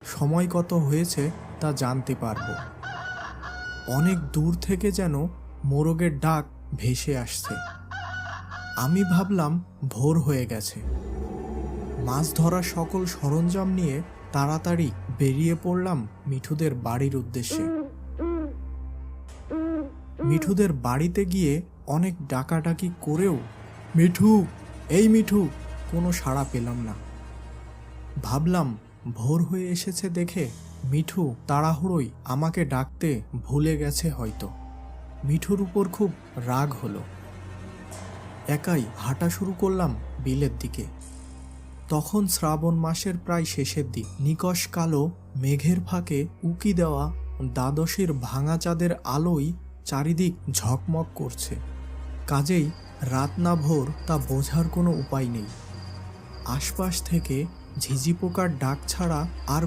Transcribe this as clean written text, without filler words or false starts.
সময় কত হয়েছে তা জানতে পারব। অনেক দূর থেকে যেন মোরগের ডাক ভেসে আসছে। আমি ভাবলাম ভোর হয়ে গেছে। মাছ ধরার সকল সরঞ্জাম নিয়ে তাড়াতাড়ি বেরিয়ে পড়লাম মিঠুদের বাড়ির উদ্দেশ্যে। মিঠুদের বাড়িতে গিয়ে অনেক ডাকাডাকি করেও মিঠু, এই মিঠু, কোনো সাড়া পেলাম না। ভাবলাম ভোর হয়ে এসেছে দেখে মিঠু তাড়াহুড়োই আমাকে ডাকতে ভুলে গেছে হয়তো। মিঠুর উপর খুব রাগ হলো। একাই হাঁটা শুরু করলাম বিলের দিকে। তখন শ্রাবণ মাসের প্রায় শেষের দিক। নিকষ কালো মেঘের ফাঁকে উকি দেওয়া দ্বাদশীর ভাঙা চাঁদের আলোয় চারিদিক ঝকমক করছে। কাজেই রাত না ভোর তা বোঝার কোনো উপায় নেই। আশপাশ থেকে ঝিঝি পোকার ডাক ছাড়া আর